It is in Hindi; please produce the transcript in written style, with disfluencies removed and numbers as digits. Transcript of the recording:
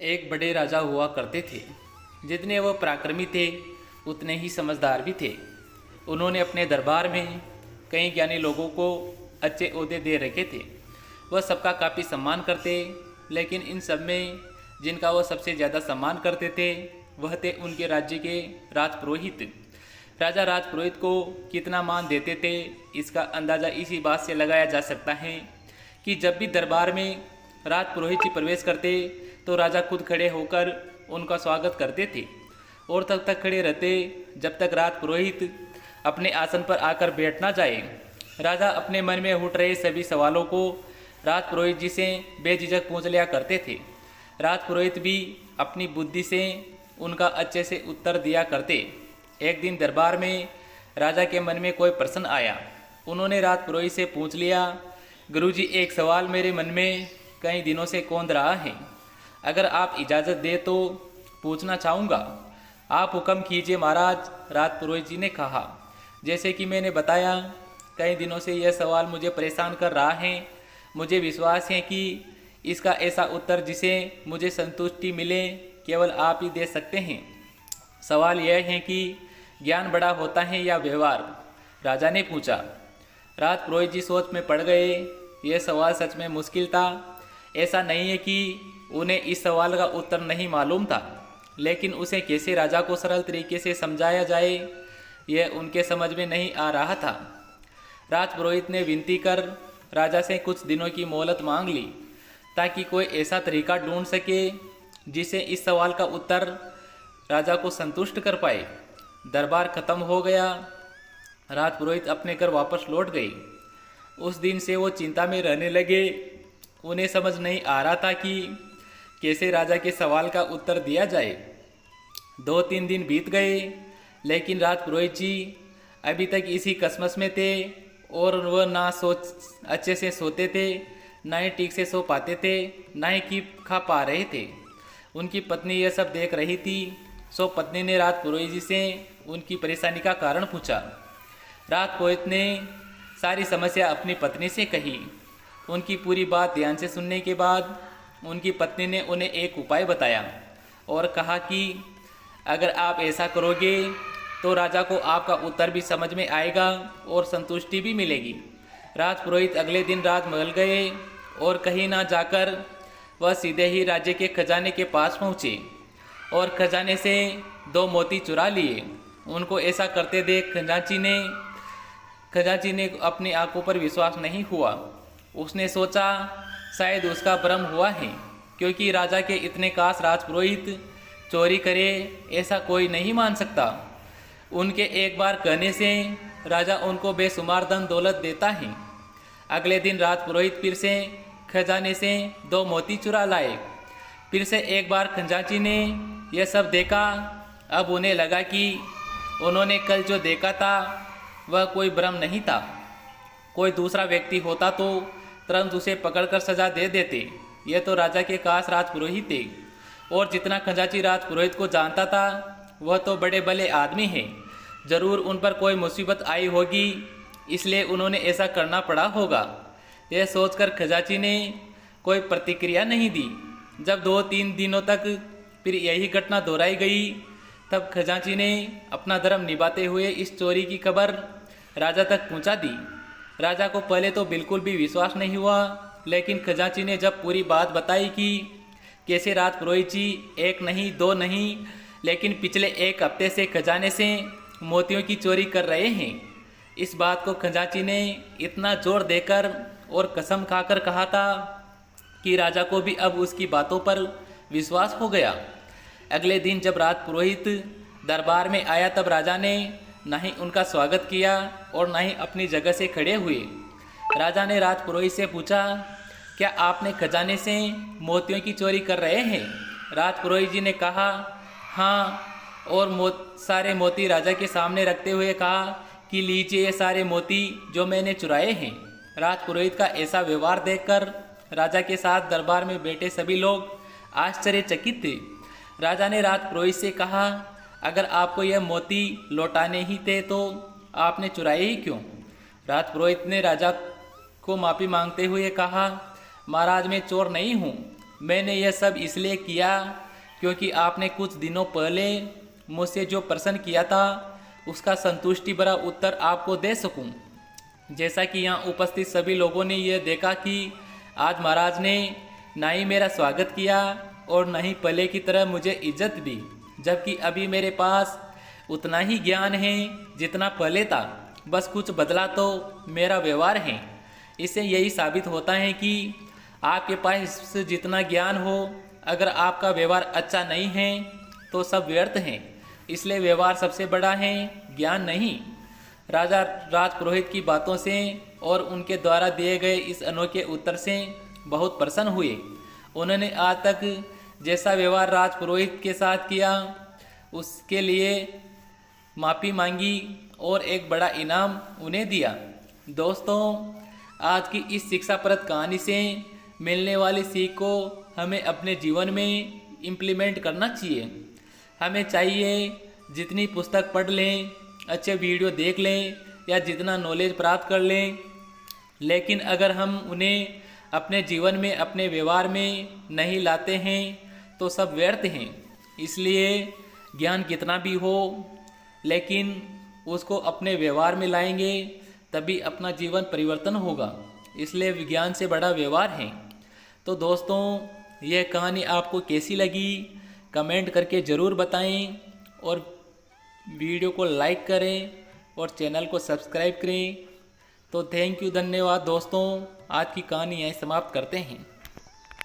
एक बड़े राजा हुआ करते थे। जितने वह पराक्रमी थे उतने ही समझदार भी थे। उन्होंने अपने दरबार में कई ज्ञानी लोगों को अच्छे ओहदे दे रखे थे। वह सबका काफ़ी सम्मान करते, लेकिन इन सब में जिनका वह सबसे ज़्यादा सम्मान करते थे वह थे उनके राज्य के राजपुरोहित। राजा राजपुरोहित को कितना मान देते थे इसका अंदाज़ा इसी बात से लगाया जा सकता है कि जब भी दरबार में राजपुरोहित जी प्रवेश करते तो राजा खुद खड़े होकर उनका स्वागत करते थे और तब तक खड़े रहते जब तक राजपुरोहित अपने आसन पर आकर बैठ ना जाए। राजा अपने मन में उठ रहे सभी सवालों को राजपुरोहित जी से बेझिझक पूछ लिया करते थे। राजपुरोहित भी अपनी बुद्धि से उनका अच्छे से उत्तर दिया करते। एक दिन दरबार में राजा के मन में कोई प्रश्न आया। उन्होंने राजपुरोहित से पूछ लिया, गुरुजी, एक सवाल मेरे मन में कई दिनों से कौंध रहा है, अगर आप इजाज़त दें तो पूछना चाहूँगा। आप हुक्म कीजिए महाराज, राजपुरोहित जी ने कहा। जैसे कि मैंने बताया, कई दिनों से यह सवाल मुझे परेशान कर रहा है। मुझे विश्वास है कि इसका ऐसा उत्तर जिसे मुझे संतुष्टि मिले केवल आप ही दे सकते हैं। सवाल यह है कि ज्ञान बड़ा होता है या व्यवहार? राजा ने पूछा। राजपुरोहित जी सोच में पड़ गए। यह सवाल सच में मुश्किल था। ऐसा नहीं है कि उन्हें इस सवाल का उत्तर नहीं मालूम था, लेकिन उसे कैसे राजा को सरल तरीके से समझाया जाए यह उनके समझ में नहीं आ रहा था। राजपुरोहित ने विनती कर राजा से कुछ दिनों की मोहलत मांग ली ताकि कोई ऐसा तरीका ढूंढ सके जिसे इस सवाल का उत्तर राजा को संतुष्ट कर पाए। दरबार खत्म हो गया। राजपुरोहित अपने घर वापस लौट गए। उस दिन से वो चिंता में रहने लगे। उन्हें समझ नहीं आ रहा था कि कैसे राजा के सवाल का उत्तर दिया जाए। 2-3 दिन बीत गए, लेकिन राजपुरोहित जी अभी तक इसी कसमस में थे और वह ना अच्छे से सोते थे, ना ही ठीक से सो पाते थे, ना ही खा पा रहे थे। उनकी पत्नी यह सब देख रही थी। सो पत्नी ने राजपुरोहित जी से उनकी परेशानी का कारण पूछा। राजपुरोहित ने सारी समस्या अपनी पत्नी से कही। उनकी पूरी बात ध्यान से सुनने के बाद उनकी पत्नी ने उन्हें एक उपाय बताया और कहा कि अगर आप ऐसा करोगे तो राजा को आपका उत्तर भी समझ में आएगा और संतुष्टि भी मिलेगी। राजपुरोहित अगले दिन राजमहल गए और कहीं ना जाकर वह सीधे ही राज्य के खजाने के पास पहुँचे और खजाने से 2 मोती चुरा लिए। उनको ऐसा करते देख खजांची ने अपनी आंखों पर विश्वास नहीं हुआ। उसने सोचा शायद उसका भ्रम हुआ है, क्योंकि राजा के इतने खास राजपुरोहित चोरी करे ऐसा कोई नहीं मान सकता। उनके एक बार कहने से राजा उनको बेशुमार धन दौलत देता है। अगले दिन राजपुरोहित फिर से खजाने से 2 मोती चुरा लाए। फिर से एक बार खजांची ने यह सब देखा। अब उन्हें लगा कि उन्होंने कल जो देखा था वह कोई भ्रम नहीं था। कोई दूसरा व्यक्ति होता तो तुरंत उसे पकड़कर सजा दे देते। यह तो राजा के खास राजपुरोहित थे, और जितना खजांची राजपुरोहित को जानता था वह तो बड़े भले आदमी हैं। जरूर उन पर कोई मुसीबत आई होगी, इसलिए उन्होंने ऐसा करना पड़ा होगा। यह सोचकर खजांची ने कोई प्रतिक्रिया नहीं दी। जब 2-3 दिनों तक फिर यही घटना दोहराई गई, तब खजांची ने अपना धर्म निभाते हुए इस चोरी की खबर राजा तक पहुंचा दी। राजा को पहले तो बिल्कुल भी विश्वास नहीं हुआ, लेकिन खजांची ने जब पूरी बात बताई कि कैसे राजपुरोहित जी 1 नहीं 2 नहीं लेकिन पिछले 1 हफ्ते से खजाने से मोतियों की चोरी कर रहे हैं, इस बात को खजांची ने इतना जोर देकर और कसम खाकर कहा था कि राजा को भी अब उसकी बातों पर विश्वास हो गया। अगले दिन जब राजपुरोहित दरबार में आया तब राजा ने न ही उनका स्वागत किया और न ही अपनी जगह से खड़े हुए। राजा ने राजपुरोहित से पूछा, क्या आपने खजाने से मोतियों की चोरी कर रहे हैं? राजपुरोहित जी ने कहा, हाँ, और सारे मोती राजा के सामने रखते हुए कहा कि लीजिए ये सारे मोती जो मैंने चुराए हैं। राजपुरोहित का ऐसा व्यवहार देखकर राजा के साथ दरबार में बैठे सभी लोग आश्चर्यचकित थे। राजा ने राजपुरोहित से कहा, अगर आपको यह मोती लौटाने ही थे तो आपने चुराए ही क्यों? राजपुरोहित ने राजा को माफ़ी मांगते हुए कहा, महाराज, मैं चोर नहीं हूँ, मैंने यह सब इसलिए किया क्योंकि आपने कुछ दिनों पहले मुझसे जो प्रश्न किया था उसका संतुष्टि भरा उत्तर आपको दे सकूं। जैसा कि यहाँ उपस्थित सभी लोगों ने यह देखा कि आज महाराज ने ना ही मेरा स्वागत किया और न ही पहले की तरह मुझे इज्जत दी, जबकि अभी मेरे पास उतना ही ज्ञान है जितना पहले था, बस कुछ बदला तो मेरा व्यवहार है। इससे यही साबित होता है कि आपके पास जितना ज्ञान हो, अगर आपका व्यवहार अच्छा नहीं है तो सब व्यर्थ है। इसलिए व्यवहार सबसे बड़ा है, ज्ञान नहीं। राजा राजपुरोहित की बातों से और उनके द्वारा दिए गए इस अनोखे उत्तर से बहुत प्रसन्न हुए। उन्होंने आज तक जैसा व्यवहार राजपुरोहित के साथ किया उसके लिए माफ़ी मांगी और एक बड़ा इनाम उन्हें दिया। दोस्तों, आज की इस शिक्षाप्रद कहानी से मिलने वाली सीख को हमें अपने जीवन में इम्प्लीमेंट करना चाहिए। हमें चाहिए जितनी पुस्तक पढ़ लें, अच्छे वीडियो देख लें या जितना नॉलेज प्राप्त कर लें, लेकिन अगर हम उन्हें अपने जीवन में, अपने व्यवहार में नहीं लाते हैं तो सब व्यर्थ हैं। इसलिए ज्ञान कितना भी हो, लेकिन उसको अपने व्यवहार में लाएंगे तभी अपना जीवन परिवर्तन होगा। इसलिए विज्ञान से बड़ा व्यवहार है। तो दोस्तों, यह कहानी आपको कैसी लगी कमेंट करके ज़रूर बताएं और वीडियो को लाइक करें और चैनल को सब्सक्राइब करें। तो थैंक यू, धन्यवाद दोस्तों। आज की कहानी यहीं समाप्त करते हैं।